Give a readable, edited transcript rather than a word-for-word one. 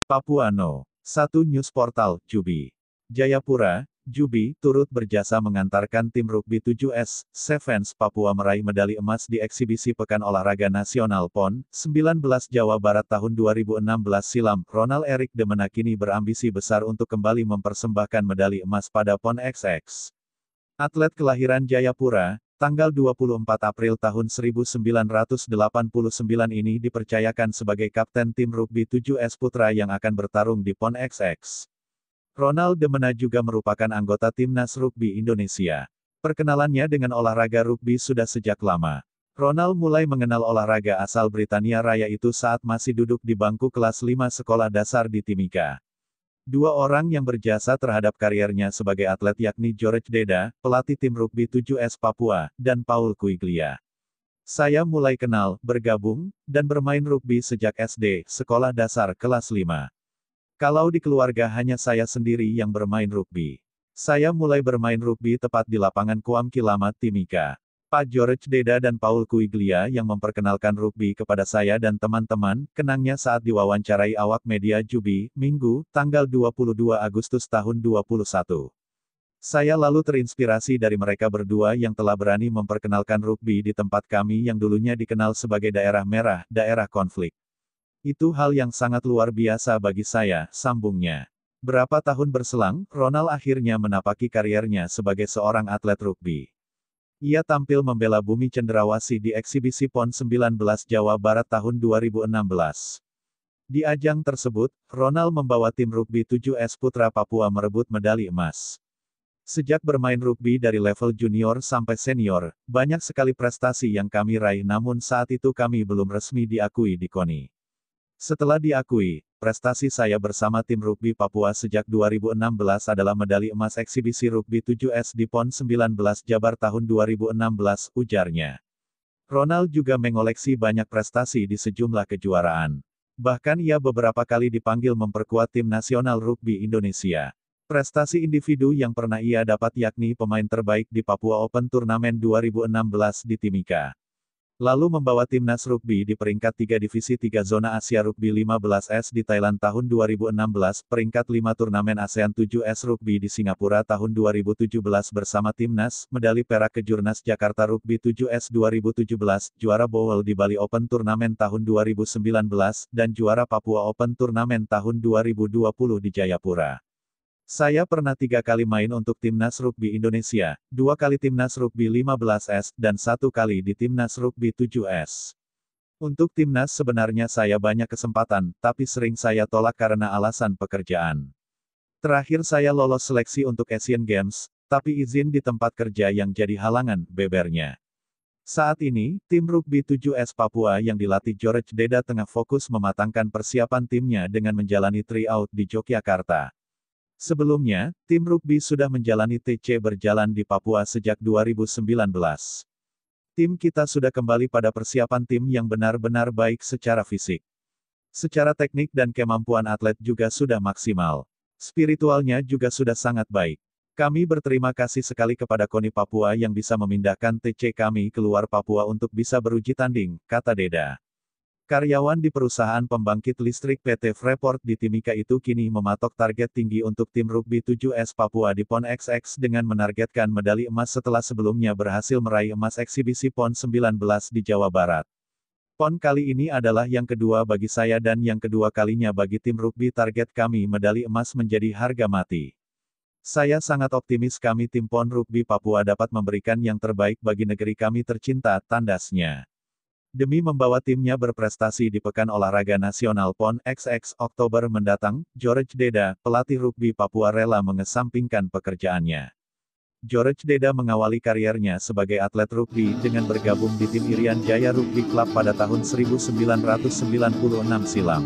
Papua No. 1 News Portal, Jubi. Jayapura, Jubi, turut berjasa mengantarkan tim rugby 7S, Sevens Papua meraih medali emas di eksibisi Pekan Olahraga Nasional PON, 19 Jawa Barat tahun 2016 silam. Ronald Eric de Menakini berambisi besar untuk kembali mempersembahkan medali emas pada PON XX. Atlet kelahiran Jayapura, tanggal 24 April tahun 1989 ini dipercayakan sebagai kapten tim rugby 7S Putra yang akan bertarung di PON XX. Ronald de Mena juga merupakan anggota Timnas Rugby Indonesia. Perkenalannya dengan olahraga rugby sudah sejak lama. Ronald mulai mengenal olahraga asal Britania Raya itu saat masih duduk di bangku kelas 5 sekolah dasar di Timika. Dua orang yang berjasa terhadap kariernya sebagai atlet yakni George Deda, pelatih tim rugby 7S Papua, dan Paul Quiglia. Saya mulai kenal, bergabung, dan bermain rugby sejak SD, sekolah dasar kelas 5. Kalau di keluarga hanya saya sendiri yang bermain rugby. Saya mulai bermain rugby tepat di lapangan Kuam Kilamat Timika. Pak George Deda dan Paul Quiglia yang memperkenalkan rugby kepada saya dan teman-teman, kenangnya saat diwawancarai awak media Jubi, Minggu, tanggal 22 Agustus tahun 21. Saya lalu terinspirasi dari mereka berdua yang telah berani memperkenalkan rugby di tempat kami yang dulunya dikenal sebagai daerah merah, daerah konflik. Itu hal yang sangat luar biasa bagi saya, sambungnya. Berapa tahun berselang, Ronald akhirnya menapaki kariernya sebagai seorang atlet rugby. Ia tampil membela Bumi Cenderawasih di eksibisi PON 19 Jawa Barat tahun 2016. Di ajang tersebut, Ronald membawa tim rugby 7S Putra Papua merebut medali emas. Sejak bermain rugby dari level junior sampai senior, banyak sekali prestasi yang kami raih namun saat itu kami belum resmi diakui di KONI. Setelah diakui, prestasi saya bersama tim rugby Papua sejak 2016 adalah medali emas eksibisi rugby 7S di PON 19 Jabar tahun 2016, ujarnya. Ronald juga mengoleksi banyak prestasi di sejumlah kejuaraan. Bahkan ia beberapa kali dipanggil memperkuat tim nasional rugby Indonesia. Prestasi individu yang pernah ia dapat yakni pemain terbaik di Papua Open Turnamen 2016 di Timika. Lalu membawa timnas rugby di peringkat 3 Divisi 3 Zona Asia Rugby 15S di Thailand tahun 2016, peringkat 5 Turnamen ASEAN 7S Rugby di Singapura tahun 2017 bersama timnas, medali perak Kejurnas Jakarta Rugby 7S 2017, juara Bowl di Bali Open Turnamen tahun 2019, dan juara Papua Open Turnamen tahun 2020 di Jayapura. Saya pernah 3 kali main untuk Timnas Rugby Indonesia, 2 kali Timnas Rugby 15S, dan 1 kali di Timnas Rugby 7S. Untuk Timnas sebenarnya saya banyak kesempatan, tapi sering saya tolak karena alasan pekerjaan. Terakhir saya lolos seleksi untuk Asian Games, tapi izin di tempat kerja yang jadi halangan, bebernya. Saat ini, tim rugby 7S Papua yang dilatih George Deda tengah fokus mematangkan persiapan timnya dengan menjalani tryout di Yogyakarta. Sebelumnya, tim rugby sudah menjalani TC berjalan di Papua sejak 2019. Tim kita sudah kembali pada persiapan tim yang benar-benar baik secara fisik. Secara teknik dan kemampuan atlet juga sudah maksimal. Spiritualnya juga sudah sangat baik. Kami berterima kasih sekali kepada KONI Papua yang bisa memindahkan TC kami keluar Papua untuk bisa beruji tanding, kata Deda. Karyawan di perusahaan pembangkit listrik PT Freeport di Timika itu kini mematok target tinggi untuk tim rugby 7S Papua di PON XX dengan menargetkan medali emas setelah sebelumnya berhasil meraih emas eksibisi PON 19 di Jawa Barat. PON kali ini adalah yang kedua bagi saya dan yang kedua kalinya bagi tim rugby. Target kami medali emas menjadi harga mati. Saya sangat optimis kami tim PON Rugby Papua dapat memberikan yang terbaik bagi negeri kami tercinta, tandasnya. Demi membawa timnya berprestasi di Pekan Olahraga Nasional PON XX Oktober mendatang, George Deda, pelatih rugby Papua rela mengesampingkan pekerjaannya. George Deda mengawali kariernya sebagai atlet rugby dengan bergabung di tim Irian Jaya Rugby Club pada tahun 1996 silam.